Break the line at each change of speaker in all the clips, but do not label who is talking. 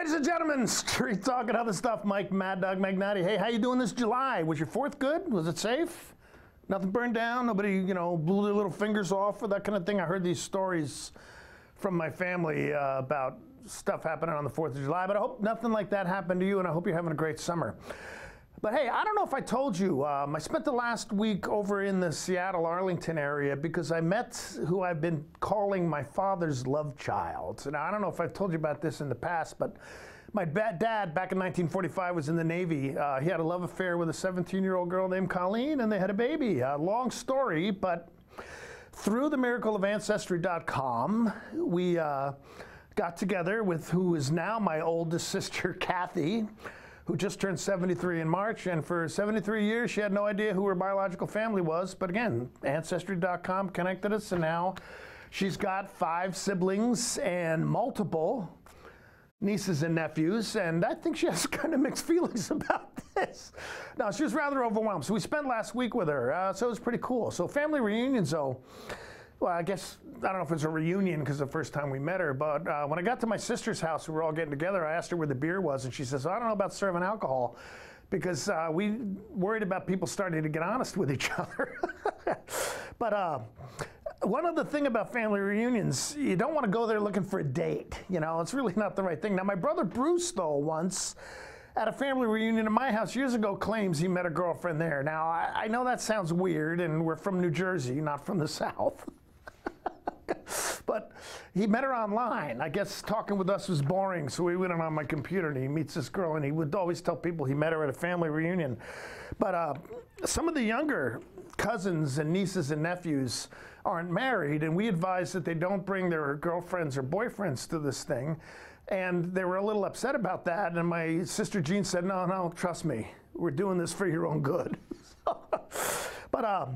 Ladies and gentlemen, street talk and other stuff. Mike Mad Dog Magnati. Hey, how you doing this July? Was your 4th good? Was it safe? Nothing burned down? Nobody, you know, blew their little fingers off or that kind of thing? I heard these stories from my family about stuff happening on the 4th of July, but I hope nothing like that happened to you, and I hope you're having a great summer. But hey, I don't know if I told you, I spent the last week over in the Seattle, Arlington area because I met who I've been calling my father's love child. Now, I don't know if I've told you about this in the past, but my dad, back in 1945, was in the Navy. He had a love affair with a 17-year-old girl named Colleen, and they had a baby. Long story, but through the miracle of Ancestry.com, we got together with who is now my oldest sister, Kathy, who just turned 73 in March, and for 73 years she had no idea who her biological family was. But again, Ancestry.com connected us, and now she's got 5 siblings and multiple nieces and nephews, and I think she has kind of mixed feelings about this. No, she was rather overwhelmed. So we spent last week with her, so it was pretty cool. So family reunions, though, well, I guess, I don't know if it's a reunion because the first time we met her, but when I got to my sister's house, we were all getting together, I asked her where the beer was, and she says, I don't know about serving alcohol, because we worried about people starting to get honest with each other. But one other thing about family reunions, you don't want to go there looking for a date. You know, it's really not the right thing. Now, my brother Bruce, though, once at a family reunion in my house years ago claims he met a girlfriend there. Now, I know that sounds weird, and we're from New Jersey, not from the South. But he met her online. I guess talking with us was boring, so we went on my computer, and he meets this girl, and he would always tell people he met her at a family reunion. But some of the younger cousins and nieces and nephews aren't married, and we advise that they don't bring their girlfriends or boyfriends to this thing. And they were a little upset about that, and my sister Jean said, no, trust me, we're doing this for your own good. But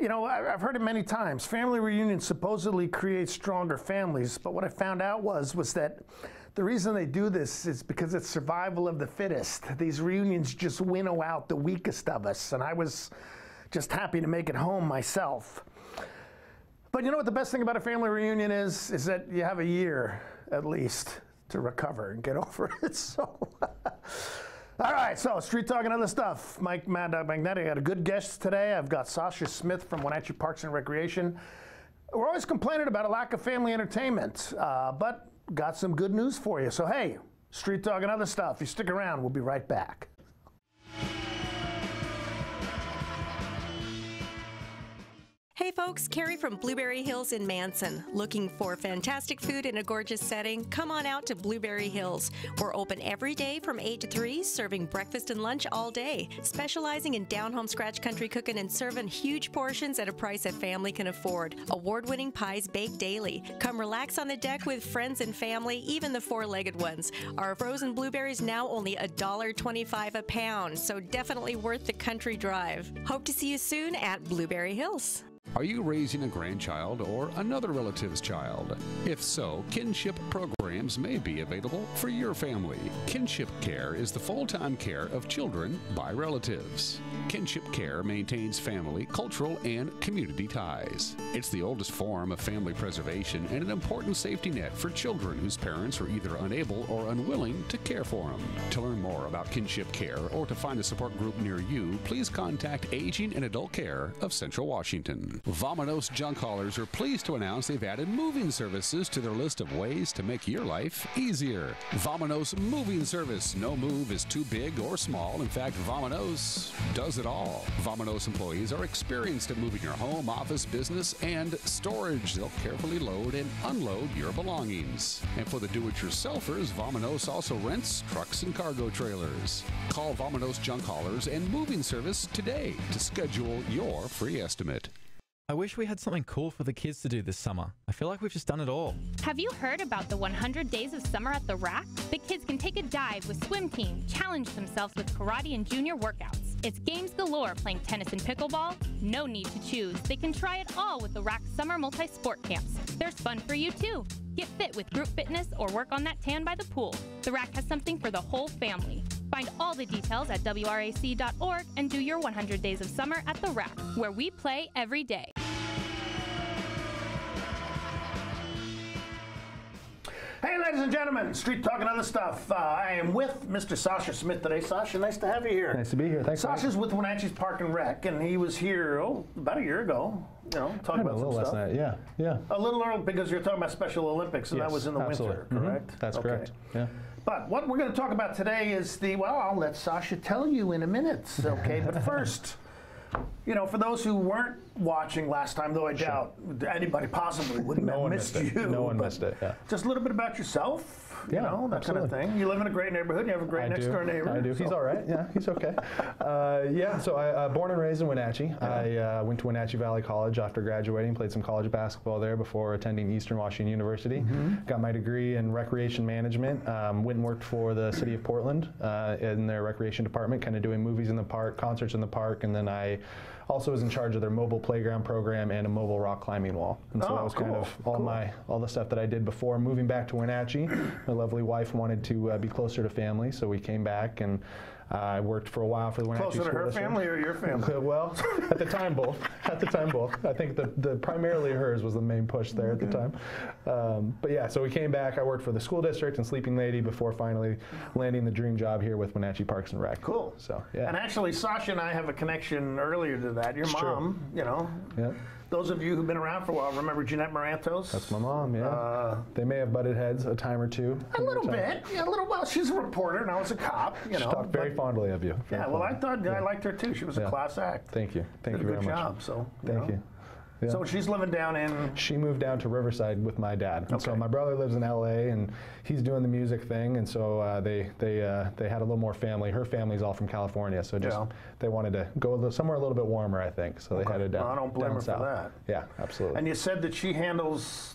you know, I've heard it many times. Family reunions supposedly create stronger families, but what I found out was that the reason they do this is because it's survival of the fittest. These reunions just winnow out the weakest of us, and I was just happy to make it home myself. But you know what the best thing about a family reunion is that you have a year, at least, to recover and get over it. So, all right, so street talk and other stuff. Mike Mad Dog Magnati. I got a good guest today. I've got Sascha Smith from Wenatchee Parks and Recreation. We're always complaining about a lack of family entertainment, but got some good news for you. So hey, street talk and other stuff. You stick around, we'll be right back.
Hey folks, Carrie from Blueberry Hills in Manson. Looking for fantastic food in a gorgeous setting? Come on out to Blueberry Hills. We're open every day from 8 to 3, serving breakfast and lunch all day. Specializing in down-home scratch country cooking and serving huge portions at a price a family can afford. Award-winning pies baked daily. Come relax on the deck with friends and family, even the 4-legged ones. Our frozen blueberries now only $1.25 a pound, so definitely worth the country drive. Hope to see you soon at Blueberry Hills.
Are you raising a grandchild or another relative's child? If so, kinship programs may be available for your family. Kinship Care is the full-time care of children by relatives. Kinship Care maintains family, cultural, and community ties. It's the oldest form of family preservation and an important safety net for children whose parents are either unable or unwilling to care for them. To learn more about Kinship Care or to find a support group near you, please contact Aging and Adult Care of Central Washington. Vamanos Junk Haulers are pleased to announce they've added moving services to their list of ways to make your life easier. Vamanos Moving Service. No move is too big or small. In fact, Vamanos does it all. Vamanos employees are experienced at moving your home, office, business, and storage. They'll carefully load and unload your belongings. And for the do-it-yourselfers, Vamanos also rents trucks and cargo trailers. Call Vamanos Junk Haulers and Moving Service today to schedule your free estimate.
I wish we had something cool for the kids to do this summer. I feel like we've just done it all.
Have you heard about the 100 Days of Summer at the Rack? The kids can take a dive with swim team, challenge themselves with karate and junior workouts. It's games galore playing tennis and pickleball. No need to choose. They can try it all with the Rack Summer Multi-Sport Camps. There's fun for you too. Get fit with group fitness or work on that tan by the pool. The Rack has something for the whole family. Find all the details at wrac.org and do your 100 Days of Summer at the Rack, where we play every day.
Hey, ladies Ladies and gentlemen, Street Talk and Other Stuff. I am with Mr. Sascha Smith today. Sascha, nice to have you here.
Nice to be here. Thanks.
Sascha's with Wenatchee's Park and Rec, and he was here about a year ago. You know, talking about some stuff.
Last night. Yeah.
A little early because you're talking about Special Olympics, and that was in the winter, correct?
That's correct. Yeah.
But what we're going to talk about today is I'll let Sascha tell you in a minute, okay? But first, you know, for those who weren't watching last time, though I doubt anybody possibly wouldn't have missed you.
No one missed it, yeah.
Just a little bit about yourself. You know, that kind of thing. You live in a great neighborhood. You have a great next-door neighbor.
I do. So. He's all right. Yeah, he's okay. So I born and raised in Wenatchee. Yeah. I went to Wenatchee Valley College after graduating, played some college basketball there before attending Eastern Washington University. Got my degree in recreation management. Went and worked for the city of Portland in their recreation department, kind of doing movies in the park, concerts in the park, and then I also was in charge of their mobile playground program and a mobile rock climbing wall. And so that was kind of all the stuff that I did before moving back to Wenatchee. My lovely wife wanted to be closer to family, so we came back, and I worked for a while for the Wenatchee
School District. Closer to her family or your family?
Well, at the time, both. I think the primarily hers was the main push there at the time. But yeah, so we came back. I worked for the school district and Sleeping Lady before finally landing the dream job here with Wenatchee Parks and Rec.
Cool.
So yeah.
And actually, Sascha and I have a connection earlier to that. Your mom, you know. Yeah. Those of you who've been around for a while remember Jeanette Morantos?
That's my mom, yeah. They may have butted heads a time or two.
A little bit, yeah, a little. Well, she's a reporter and I was a cop, you know.
She talked very fondly of you.
Yeah, well, I thought I liked her too. She was a class act.
Thank you. Thank you very much.
Good job. So
thank you. Yeah.
So she's living down in...
She moved down to Riverside with my dad. And so my brother lives in LA and he's doing the music thing, and so they had a little more family. Her family's all from California, so just they wanted to go somewhere a little bit warmer, I think. So they headed down.
Well, I don't blame her
south.
for that.
Yeah, absolutely.
And you said that she handles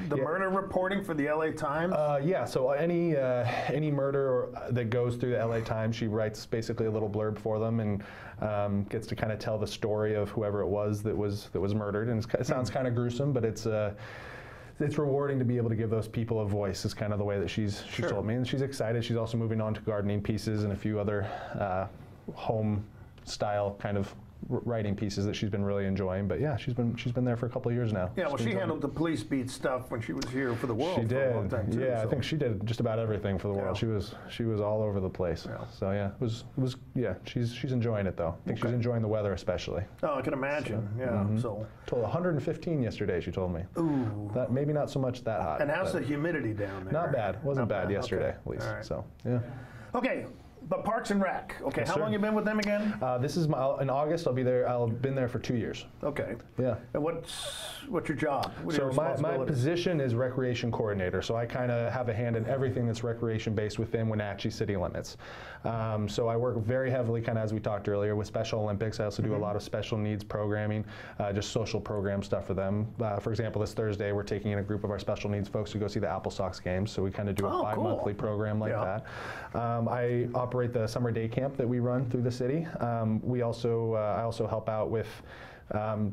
the murder reporting for the LA Times?
Yeah, so any murder that goes through the LA Times, she writes basically a little blurb for them and gets to kind of tell the story of whoever it was that was murdered. And it sounds kind of gruesome, but it's rewarding to be able to give those people a voice, is kind of the way that she's told me. And she's excited. She's also moving on to gardening pieces and a few other home style kind of writing pieces that she's been really enjoying. But yeah, she's been there for a couple of years now.
Yeah, well, she handled the police beat stuff when she was here for the World.
She did.
For a long time too,
yeah, so. I think she did just about everything for the World. She was all over the place. Yeah. So yeah, it was she's enjoying it though. I think she's enjoying the weather especially.
Oh, I can imagine. So, So
told 115 yesterday. She told me.
Ooh.
That maybe not so much that hot.
And how's the humidity down there?
Not bad. Wasn't bad yesterday at least. Right. So yeah.
Okay. But Parks and Rec. Okay, yes, how long you been with them again?
This is in August. I'll be there. I've been there for 2 years.
Okay.
Yeah.
And what's your job?
So my position is recreation coordinator. So I kind of have a hand in everything that's recreation based within Wenatchee city limits. So I work very heavily, kind of as we talked earlier, with Special Olympics. I also do a lot of special needs programming, just social program stuff for them. For example, this Thursday we're taking in a group of our special needs folks to go see the Apple Sox games. So we kind of do a bi-monthly program like that. I operate the summer day camp that we run through the city. I also help out with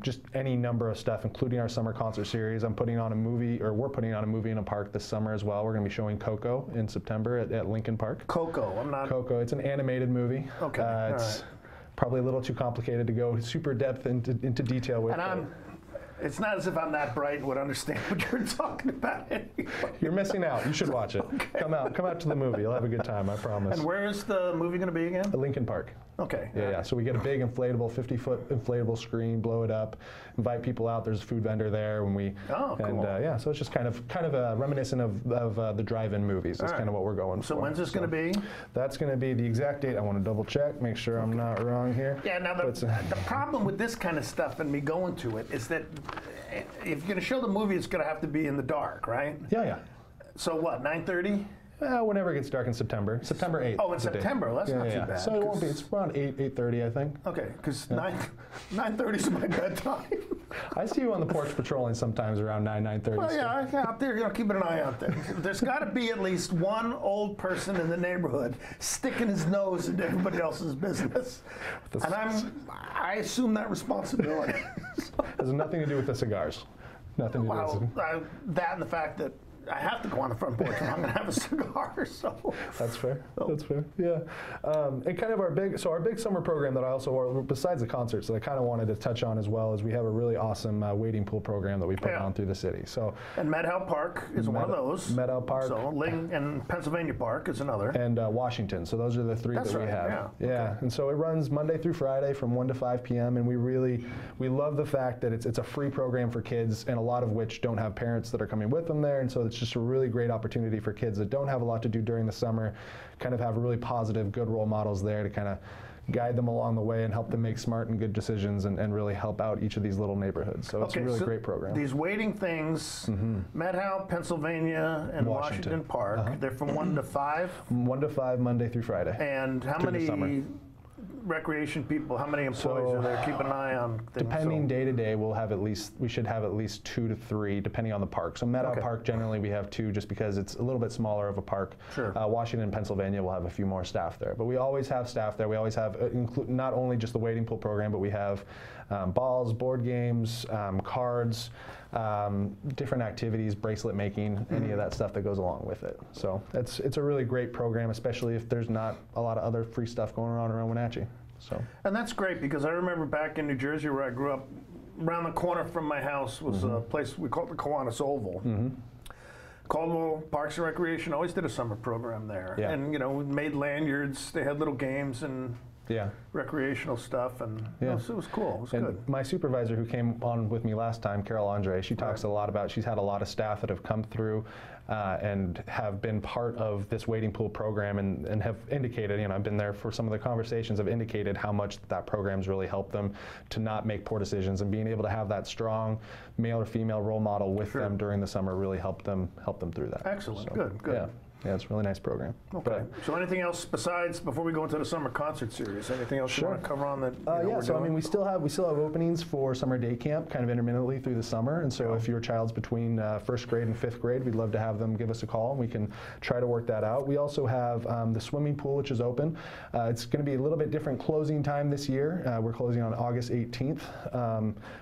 just any number of stuff, including our summer concert series. We're putting on a movie in a park this summer as well. We're going to be showing Coco in September at Lincoln Park.
Coco,
it's an animated movie.
Okay.
It's probably a little too complicated to go super depth into detail with.
It's not as if I'm that bright and would understand what you're talking about anyway.
You're missing out. You should watch it.
Okay.
Come out to the movie. You'll have a good time, I promise.
And where is the movie going to be again?
At Lincoln Park.
Okay.
Yeah. So we get a big inflatable, 50-foot inflatable screen, blow it up, invite people out. There's a food vendor there when we.
Oh, cool.
And so it's just kind of reminiscent of the drive-in movies. That's kind of what we're going for.
So when's this going to be?
That's going to be the exact date. I want to double check, make sure I'm not wrong here.
Yeah. Now the problem with this kind of stuff and me going to it is that if you're going to show the movie, it's going to have to be in the dark, right?
Yeah.
So what? 9:30?
Whenever it gets dark in September. September 8th.
Oh, in September. Well, that's not too bad.
So it won't be. It's around 8:30, I think.
Okay, because 9:30 is my bedtime.
I see you on the porch patrolling sometimes around 9:30.
Well, yeah, out there, keeping an eye out there. There's got to be at least one old person in the neighborhood sticking his nose into everybody else's business, and I assume that responsibility.
Has nothing to do with the cigars. Nothing to do with
that and the fact that I have to go on the front porch and I'm going to have a cigar. So
that's fair. That's fair. Yeah. And kind of our big summer program that I also, besides the concerts, that I kind of wanted to touch on as well, is we have a really awesome wading pool program that we put on through the city. So.
And Meadow Park is one of those.
Meadow Park.
So and Pennsylvania Park is another.
And Washington. So those are the three that we have. Yeah. Okay. And so it runs Monday through Friday from 1 to 5 p.m. And we love the fact that it's a free program for kids, and a lot of which don't have parents that are coming with them there. And so it's just a really great opportunity for kids that don't have a lot to do during the summer, kind of have really positive, good role models there to kind of guide them along the way and help them make smart and good decisions and really help out each of these little neighborhoods. So it's a really great program.
These wading things, Meadow, Pennsylvania, and Washington Park, they're from 1 to 5?
1 to 5, Monday through Friday.
And how many recreation people, how many employees are there? Keep an eye on things.
Depending day to day, we should have at least 2 to 3, depending on the park. So Meadow Park, generally we have 2 just because it's a little bit smaller of a park.
Sure.
Washington, Pennsylvania will have a few more staff there. But we always have staff there. We always have, not only just the wading pool program, but we have balls, board games, cards, different activities, bracelet making, any of that stuff that goes along with it. So it's a really great program, especially if there's not a lot of other free stuff going on around Wenatchee. So.
And that's great, because I remember back in New Jersey where I grew up, around the corner from my house was a place we called the Kiwanis Oval. Caldwell Parks and Recreation always did a summer program there.
Yeah.
And, we made lanyards, they had little games and
yeah.
recreational stuff, and
yeah.
it was cool. It was
and
good.
My supervisor who came on with me last time, Carol Andre, she talks a lot about, she's had a lot of staff that have come through and have been part of this wading pool program and have indicated, you know, I've been there for some of the conversations, have indicated how much that program's really helped them to not make poor decisions, and being able to have that strong male or female role model with them during the summer really helped them through that.
Excellent.
So,
Good.
Yeah. Yeah, it's a really nice program.
Okay. So anything else besides, before we go into the summer concert series, anything else you want to cover on that?
Yeah, so I mean, we still have openings for summer day camp kind of intermittently through the summer, and so if your child's between first grade and fifth grade, we'd love to have them give us a call, and we can try to work that out. We also have the swimming pool, which is open. It's going to be a little bit different closing time this year. We're closing on August 18th,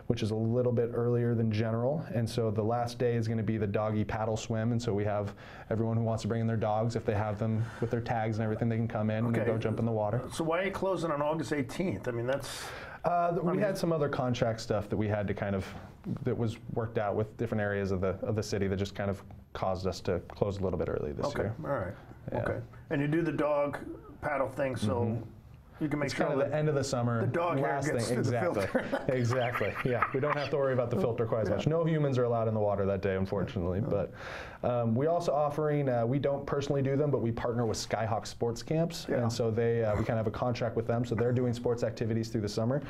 which is a little bit earlier than general, and so the last day is going to be the doggy paddle swim, and so we have everyone who wants to bring in their dogs, if they have them with their tags and everything, they can come in and go jump in the water.
So why are you closing on August 18th? I mean, that's...
we had some other contract stuff that we had to kind of, that was worked out with different areas of the city that just kind of caused us to close a little bit early this year.
All right.
Yeah.
Okay. And you do the dog paddle thing, so... You can make
it's
sure
kind of the end of the summer.
The dog hair gets through the filter.
Exactly. Yeah, we don't have to worry about the filter quite as much. No humans are allowed in the water that day, unfortunately. But we also offering. We don't personally do them, but we partner with Skyhawk Sports Camps, and so they we kind of have a contract with them. So they're doing sports activities through the summer,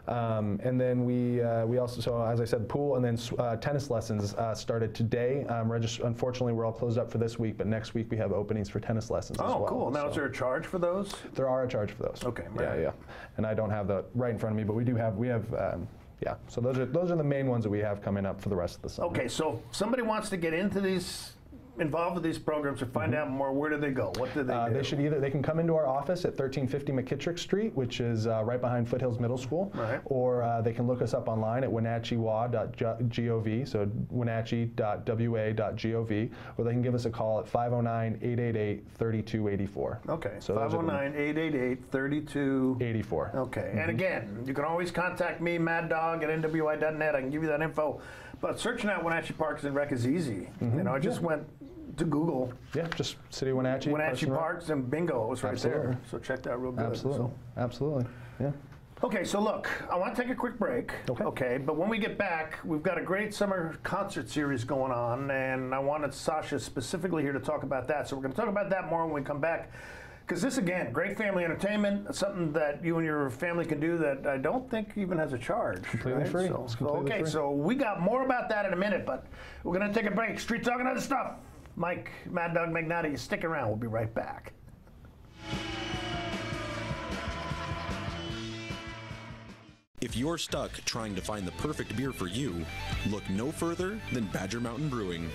and then we also, so as I said, pool and then tennis lessons started today. Unfortunately, we're all closed up for this week, but next week we have openings for tennis lessons as well.
Oh, cool. Now, is there a charge for those?
There are a charge for those.
Okay.
Right. Yeah. And I don't have that right in front of me, but we have. Yeah. So those are the main ones that we have coming up for the rest of the summer.
Okay. So if somebody wants to get into these, involved with these programs, or find out more, where do they go? What do they do?
They can come into our office at 1350 McKittrick Street, which is right behind Foothills Middle School, or they can look us up online at wenatcheewa.gov, so wenatchee.wa.gov, or they can give us a call at 509-888-3284.
Okay, so 509-888-3284. Okay, and again, you can always contact me, Mad Dog, at nwi.net. I can give you that info. But searching out Wenatchee Parks and Rec is easy. You know, I just went to Google.
Yeah, just City of Wenatchee.
Wenatchee Parks, and bingo, it was right there. So check that real good.
Absolutely. Absolutely. Yeah.
Okay, so look, I want to take a quick break. Okay, but when we get back, we've got a great summer concert series going on, and I wanted Sascha specifically here to talk about that. So we're going to talk about that more when we come back. Because this, again, great family entertainment, something that you and your family can do that I don't think even has a charge.
Completely free. It's completely free.
So we got more about that in a minute, but we're going to take a break. Street Talk and other stuff. Mike, Mad Dog Magnotti, stick around. We'll be right back.
If you're stuck trying to find the perfect beer for you, look no further than Badger Mountain Brewing.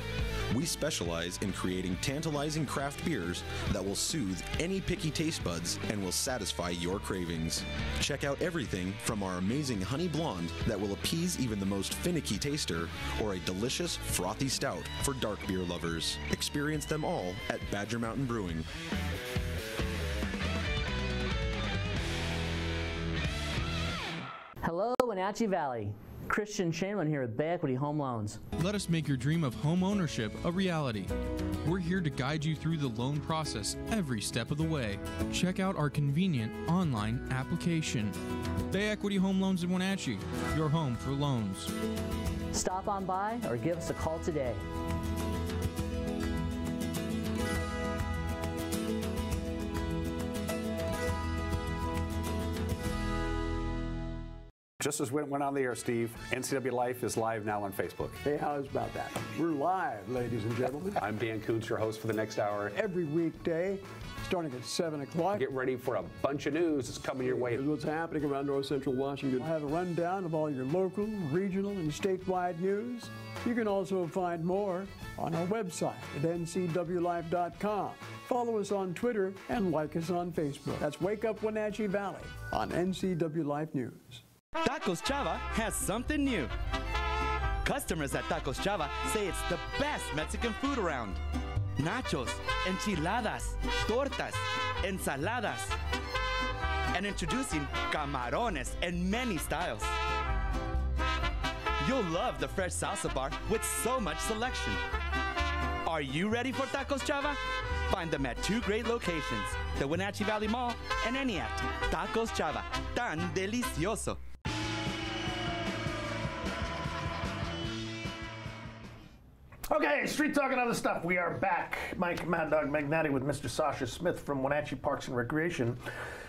We specialize in creating tantalizing craft beers that will soothe any picky taste buds and will satisfy your cravings. Check out everything from our amazing honey blonde that will appease even the most finicky taster, or a delicious frothy stout for dark beer lovers. Experience them all at Badger Mountain Brewing.
Hello, Wenatchee Valley. Christian Shaman here with Bay Equity Home Loans.
Let us make your dream of home ownership a reality. We're here to guide you through the loan process every step of the way. Check out our convenient online application. Bay Equity Home Loans in Wenatchee, your home for loans.
Stop on by or give us a call today.
Just as went on the air, Steve, NCW Life is live now on Facebook.
Hey, how's about that? We're live, ladies and gentlemen.
I'm Dan Kuntz, your host for the next hour.
Every weekday, starting at 7 o'clock.
Get ready for a bunch of news that's coming your way.
What's happening around North Central Washington. I'll have a rundown of all your local, regional, and statewide news. You can also find more on our website at ncwlife.com. Follow us on Twitter and like us on Facebook. That's Wake Up Wenatchee Valley on NCW Life News.
Tacos Chava has something new. Customers at Tacos Chava say it's the best Mexican food around. Nachos, enchiladas, tortas, ensaladas, and introducing camarones in many styles. You'll love the fresh salsa bar with so much selection. Are you ready for Tacos Chava? Find them at 2 great locations, the Wenatchee Valley Mall and ENIAC. Tacos Chava, tan delicioso.
Okay, Street Talk and other stuff. We are back. Mike Mad Dog Magnati with Mr. Sascha Smith from Wenatchee Parks and Recreation.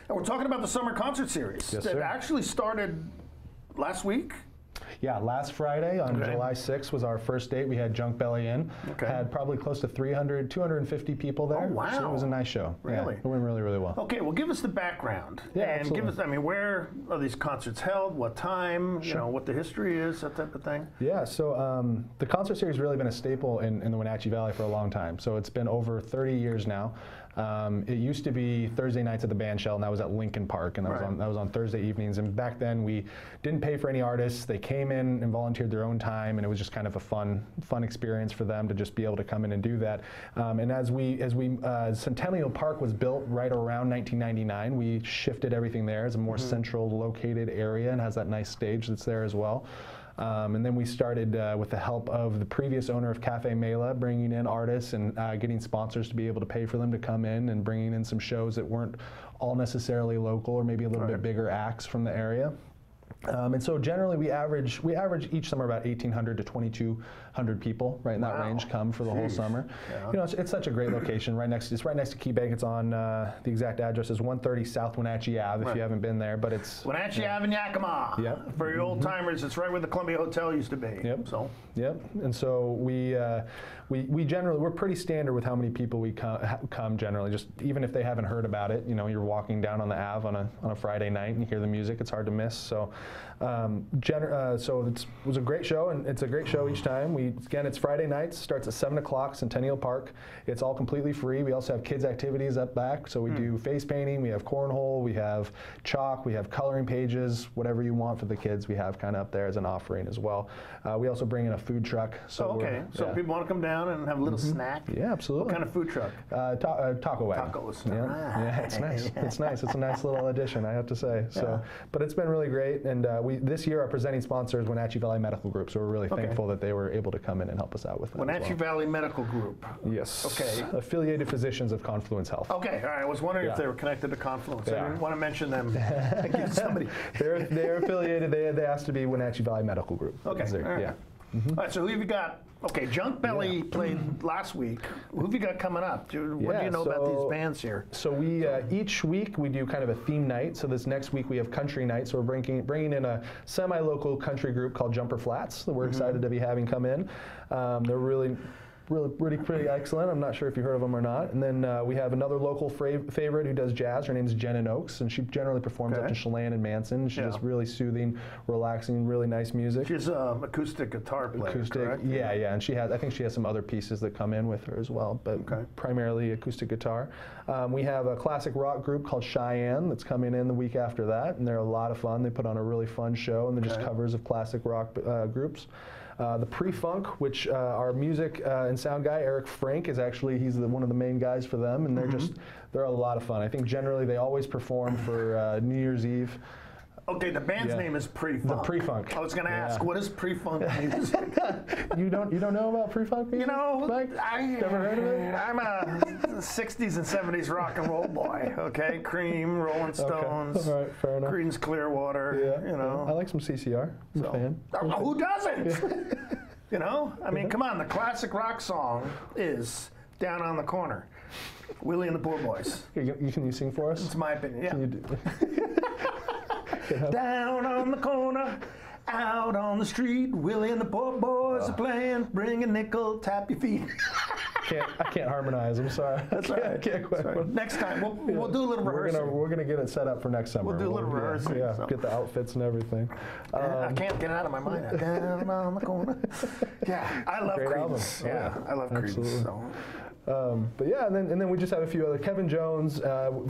And we're talking about the summer concert series that actually started last week.
Yeah, last Friday on July 6th was our first date. We had Junk Belly in. Had probably close to 300, 250 people there.
Oh, wow.
So it was a nice show.
Really?
Yeah, it went really, really well.
Okay, well, give us the background.
Yeah,
and
absolutely.
give us, I mean, where are these concerts held? What time? You know, what the history is, that type of thing?
Yeah, so the concert series has really been a staple in the Wenatchee Valley for a long time. So it's been over 30 years now. It used to be Thursday nights at the Band Shell, and that was at Lincoln Park, and that was on Thursday evenings. And back then, we didn't pay for any artists. They came in and volunteered their own time, and it was just kind of a fun experience for them to just be able to come in and do that. And as Centennial Park was built right around 1999, we shifted everything there as a more central located area, and has that nice stage that's there as well. And then we started with the help of the previous owner of Cafe Mela, bringing in artists and getting sponsors to be able to pay for them to come in, and bringing in some shows that weren't all necessarily local, or maybe a little bit bigger acts from the area. And so generally we average each summer about 1,800 to 2,200 people, right in that range, come for the whole summer. Yeah. You know, it's such a great location. It's right next to Key Bank. It's on the exact address is 130 South Wenatchee Ave. If you haven't been there, but it's
Wenatchee Ave in Yakima. Yep. For your old timers, it's right where the Columbia Hotel used to be.
Yep.
So.
Yep. And so we generally, we're pretty standard with how many people we come generally. Just even if they haven't heard about it, you know, you're walking down on the Ave on a Friday night and you hear the music, it's hard to miss. So. So it was a great show, and it's a great show each time. Again, it's Friday nights, starts at 7 o'clock, Centennial Park. It's all completely free. We also have kids' activities up back, so we do face painting, we have cornhole, we have chalk, we have coloring pages, whatever you want for the kids, we have kind of up there as an offering as well. We also bring in a food truck. So
so people want to come down and have a little snack? Yeah, absolutely. What kind of food truck?
Taco wagon.
Tacos.
Yeah, it's nice. It's nice. It's a nice little addition, I have to say. So, but it's been really great, and this year our presenting sponsor is Wenatchee Valley Medical Group, so we're really thankful that they were able to come in and help us out with that.
Wenatchee Valley Medical Group.
Yes.
Okay.
Affiliated physicians of Confluence Health.
Okay. All right. I was wondering if they were connected to Confluence. I didn't want to mention them. Somebody.
They're affiliated. They asked to be Wenatchee Valley Medical Group.
Okay. All right.
Yeah.
All right, so who have you got? Okay, Junk Belly played last week. Who have you got coming up? What do you know about these bands here?
So we each week we do kind of a theme night. So this next week we have country night. So we're bringing in a semi-local country group called Jumper Flats that we're excited to be having come in. They're really pretty excellent. I'm not sure if you heard of them or not. And then we have another local favorite who does jazz. Her name's Jen in Oaks, and she generally performs up to Chelan and Manson. She's just really soothing, relaxing, really nice music.
She's an acoustic guitar player, correct?
Yeah, and I think she has some other pieces that come in with her as well, but primarily acoustic guitar. We have a classic rock group called Cheyenne that's coming in the week after that, and they're a lot of fun. They put on a really fun show, and they're just covers of classic rock groups. The Pre-Funk, which our music and sound guy, Eric Frank, is actually, he's one of the main guys for them, and they're a lot of fun. I think generally they always perform for New Year's Eve.
Okay, the band's name is Pre-Funk.
The Pre-Funk.
I was going to ask, what is Pre-Funk music?
You don't know about Pre-Funk music?
You know,
never heard of it?
I'm a 60s and 70s rock and roll boy, okay? Cream, Rolling Stones,
all right, fair enough.
Creedence Clearwater, you know.
I like some CCR. I'm a fan.
Who doesn't? You know? I mean, come on, the classic rock song is Down on the Corner. Willie and the Poor Boys.
Can you sing for us?
It's my opinion, yeah.
Can you do
Down on the corner, out on the street, Willie and the poor boys are playing. Bring a nickel, tap your feet.
I can't harmonize. I'm sorry.
That's all right.
Can't quite.
Next time, we'll do a little rehearsing.
We're gonna get it set up for next summer.
We'll do a little rehearsing.
Yeah, get the outfits and everything.
I can't get it out of my mind. Down on the corner. Yeah, I love Creedence. Yeah, I love Creedence. So.
But yeah, and then we just have a few other. Kevin Jones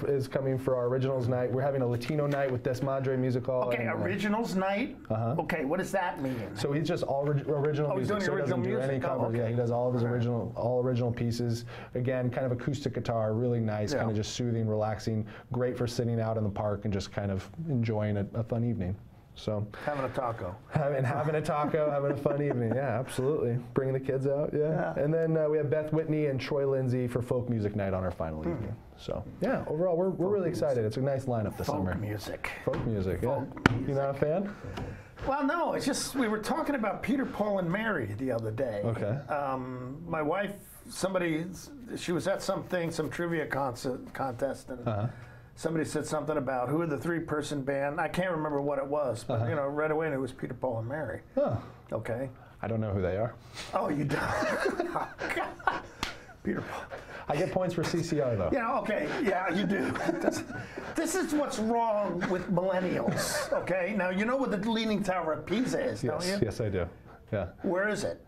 is coming for our Originals Night. We're having a Latino night with Desmadre Music Hall.
Okay, Originals Night? Okay, what does that mean?
So he's just all original music.
Doing
so he
original
doesn't do any covers. Yeah, he does all of his original pieces. Again, kind of acoustic guitar, really nice, kind of just soothing, relaxing, great for sitting out in the park and just kind of enjoying a fun evening. So
having a taco.
Having a taco, having a fun evening. Yeah, absolutely. Bringing the kids out. Yeah. And then we have Beth Whitney and Troy Lindsay for folk music night on our final evening. So yeah, overall we're really excited. It's a nice lineup this summer.
Folk music.
Folk music. You not a fan?
Well, no. It's just we were talking about Peter, Paul, and Mary the other day.
Okay.
My wife, she was at some trivia contest, and somebody said something about who are the three-person band. I can't remember what it was, but right away it was Peter, Paul, and Mary.
Oh.
Okay.
I don't know who they are.
Oh, you don't? Peter, Paul.
I get points for CCR though.
Yeah. Okay. Yeah, you do. This is what's wrong with millennials. Okay. Now you know what the Leaning Tower of Pisa is, don't you?
Yes, I do. Yeah.
Where is it?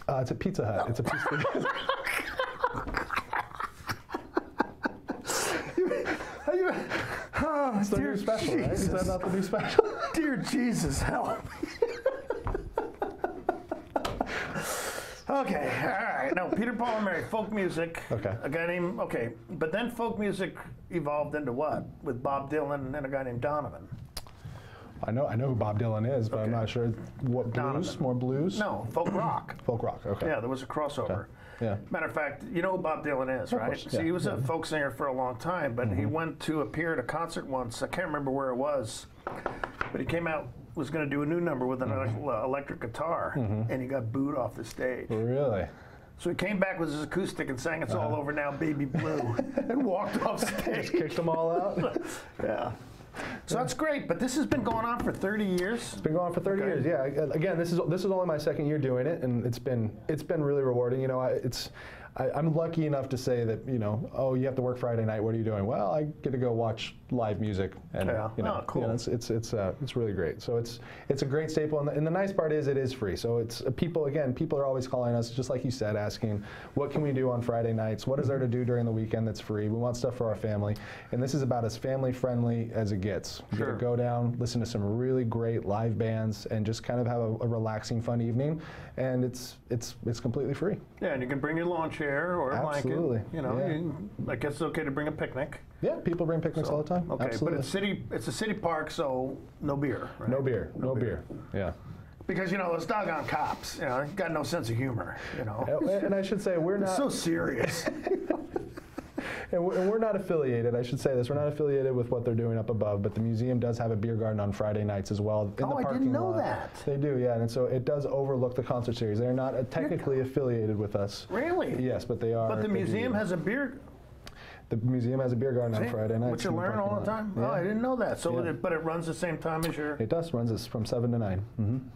It's a Pizza Hut. It's a pizza. It's the new special, right? Is that not the new special?
Dear Jesus, help me. Okay, all right. No, Peter, Paul, and Mary, folk music.
Okay.
A guy named, but then folk music evolved into what? With Bob Dylan and a guy named Donovan.
I know who Bob Dylan is, but I'm not sure what blues.
Donovan.
More blues?
No, folk rock.
Folk rock. Okay.
Yeah, there was a crossover.
Okay. Yeah.
Matter of fact, you know who Bob Dylan is, right?
Course,
See, he was a folk singer for a long time, but he went to appear at a concert once. I can't remember where it was, but he came out, was going to do a new number with an electric guitar, and he got booed off the stage.
Really?
So he came back with his acoustic and sang "It's All Over Now, Baby Blue," and walked off stage.
Just kicked them all out.
Yeah. So that's great, but this has been going on for 30 years.
It's been going on for 30 years. Yeah. Again, this is only my second year doing it, and it's been really rewarding. You know, I'm lucky enough to say that, you know, oh, you have to work Friday night. What are you doing? Well, I get to go watch live music, and you know,
cool.
It's really great. So it's a great staple, and the nice part is it is free. So it's people are always calling us, just like you said, asking what can we do on Friday nights? What is there to do during the weekend that's free? We want stuff for our family, and this is about as family friendly as it gets. You get to go down, listen to some really great live bands, and just kind of have a relaxing, fun evening, and it's completely free.
Yeah, and you can bring your lawn chair or a blanket.
Absolutely.
You know, I guess it's okay to bring a picnic.
Yeah, people bring picnics all the time.
Okay,
absolutely.
but it's a city park, so no beer, right?
No beer. Yeah.
Because, you know, those doggone cops, you know, got no sense of humor, you know.
And I should say, we're not
so serious.
And we're not affiliated. I should say this. We're not affiliated with what they're doing up above, but the museum does have a beer garden on Friday nights as well. In the parking
I didn't know
lot.
that.
They do, yeah. And so it does overlook the concert series. They're not technically affiliated with us.
Really?
Yes, but they are.
But the museum has a beer.
The museum has a beer garden on Friday nights.
Which you learn all the time? Yeah. Oh, I didn't know that. So, but it runs the same time as your...
It does. Runs from 7 to 9.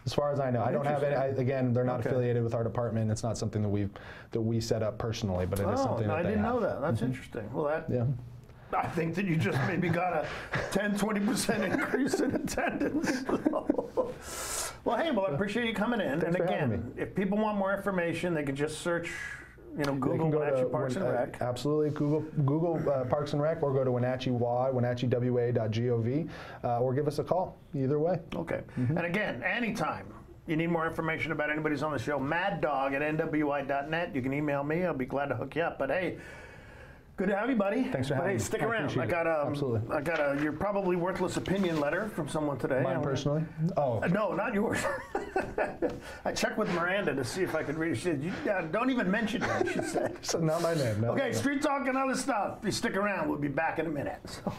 As far as I know, I don't have any. Again, they're not affiliated with our department. It's not something that we set up personally, but it is something that
I
they
didn't know
have.
that. That's interesting. Well, that. I think that you just maybe got a 10-20% increase in attendance. Well, hey, I appreciate you coming in.
Thanks
and
for having
again, if people want more information, they can just search, Google Wenatchee Parks and Rec.
Absolutely, Google Parks and Rec, or go to wenatcheewa.gov, or give us a call. Either way.
Okay. And again, anytime you need more information about anybody's on the show, maddog@nwi.net. You can email me. I'll be glad to hook you up. But hey, good to have you, buddy.
Thanks for having me.
Stick around. I got a your probably worthless opinion letter from someone today.
Mine personally? Oh.
No, not yours. I checked with Miranda to see if I could read it. She said, don't even mention it, she said.
So not my name. No,
okay,
no.
Street Talk and other stuff. If you stick around, we'll be back in a minute. So.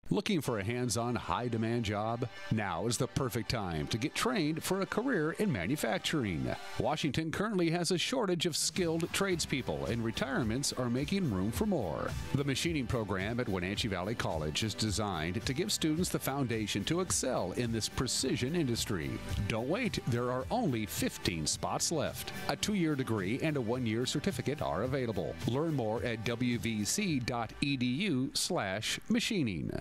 Looking for a hands-on, high-demand job? Now is the perfect time to get trained for a career in manufacturing. Washington currently has a shortage of skilled tradespeople, and retirements are making room for more. The machining program at Wenatchee Valley College is designed to give students the foundation to excel in this precision industry. Don't wait, there are only 15 spots left. A 2-year degree and a 1-year certificate are available. Learn more at wvc.edu/machining.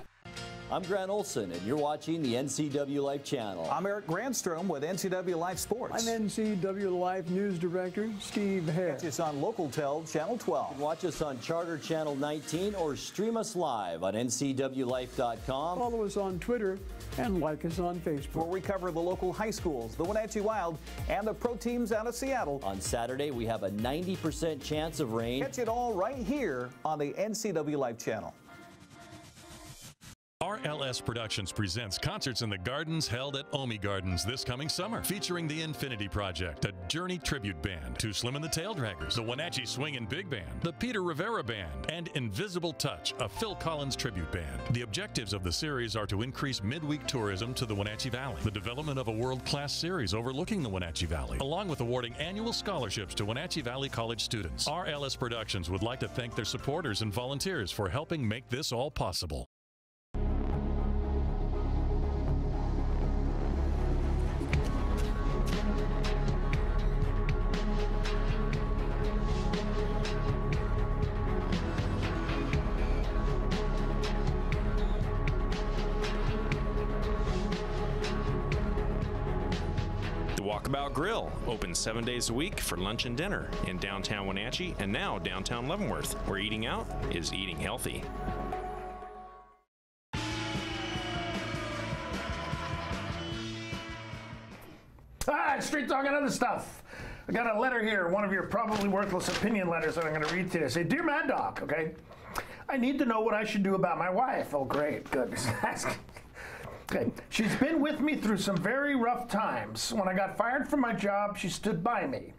I'm Grant Olson, and you're watching the NCW Life channel.
I'm Eric Grandstrom with NCW Life Sports.
I'm NCW Life News Director Steve Hare.
Catch us on LocalTel Channel 12.
Watch us on Charter Channel 19 or stream us live on ncwlife.com.
Follow us on Twitter and like us on Facebook.
Where we cover the local high schools, the Wenatchee Wild, and the pro teams out of Seattle.
On Saturday, we have a 90% chance of rain.
Catch it all right here on the NCW Life channel.
RLS Productions presents Concerts in the Gardens held at Omi Gardens this coming summer, featuring the Infinity Project, a Journey tribute band, Too Slim and the Tail Draggers, the Wenatchee Swingin' Big Band, the Peter Rivera Band, and Invisible Touch, a Phil Collins tribute band. The objectives of the series are to increase midweek tourism to the Wenatchee Valley, the development of a world-class series overlooking the Wenatchee Valley, along with awarding annual scholarships to Wenatchee Valley College students. RLS Productions would like to thank their supporters and volunteers for helping make this all possible.
Walkabout Grill, open 7 days a week for lunch and dinner in downtown Wenatchee and now downtown Leavenworth, where eating out is eating healthy.
All right, Street Talk and other stuff. I got a letter here, one of your probably worthless opinion letters that I'm going to read today. Say, Dear Mad Dog, okay, I need to know what I should do about my wife. Oh, great, good. Okay, she's been with me through some very rough times. When I got fired from my job, she stood by me.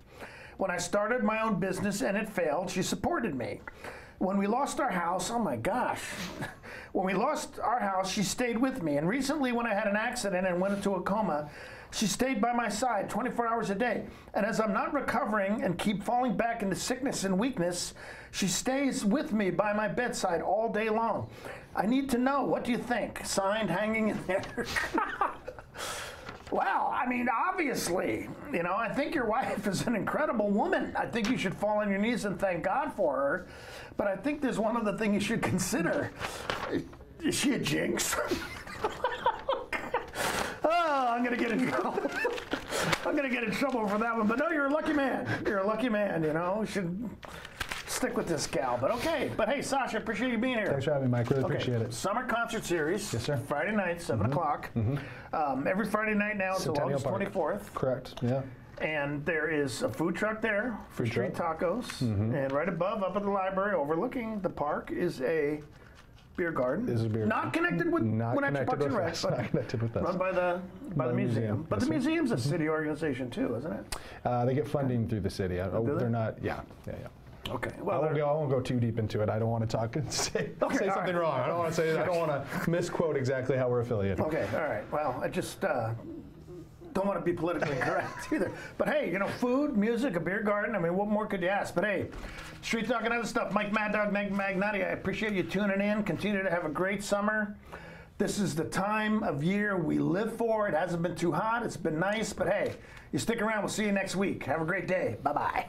When I started my own business and it failed, she supported me. When we lost our house, oh my gosh. When we lost our house, she stayed with me. And recently when I had an accident and went into a coma, she stayed by my side 24 hours a day. And as I'm not recovering and keep falling back into sickness and weakness, she stays with me by my bedside all day long. I need to know, what do you think? Signed, hanging in there. Well, I mean, obviously, I think your wife is an incredible woman. I think you should fall on your knees and thank God for her. But I think there's one other thing you should consider. Is she a jinx? Oh, I'm going to get in trouble. I'm going to get in trouble for that one. But no, you're a lucky man. You're a lucky man, You should stick with this gal. But okay. But hey, Sascha, appreciate you being here.
Thanks for having me, Mike. Really appreciate it.
Summer concert series.
Yes, sir.
Friday night, 7 o'clock. Every Friday night now until August 24th.
Correct, yeah.
And there is a food truck there for street tacos. And right above, up at the library, overlooking the park, is a beer garden.
Is a beer
not connected with Wenatchee Parks and Rec, but
not connected with us.
Run by the museum. But the museum's a city organization too, isn't it?
They get funding through the city. They're not. Yeah.
Okay. Well,
I won't go too deep into it. I don't want to talk and say something wrong. I don't want to say. I don't want to misquote exactly how we're affiliated.
Okay. All right. Well, I just don't want to be politically incorrect either. But hey, you know, food, music, a beer garden. I mean, what more could you ask? But hey, Street Talk and other stuff. Mike Mad Dog Magnati, I appreciate you tuning in. Continue to have a great summer. This is the time of year we live for. It hasn't been too hot. It's been nice. But hey, you stick around. We'll see you next week. Have a great day. Bye-bye.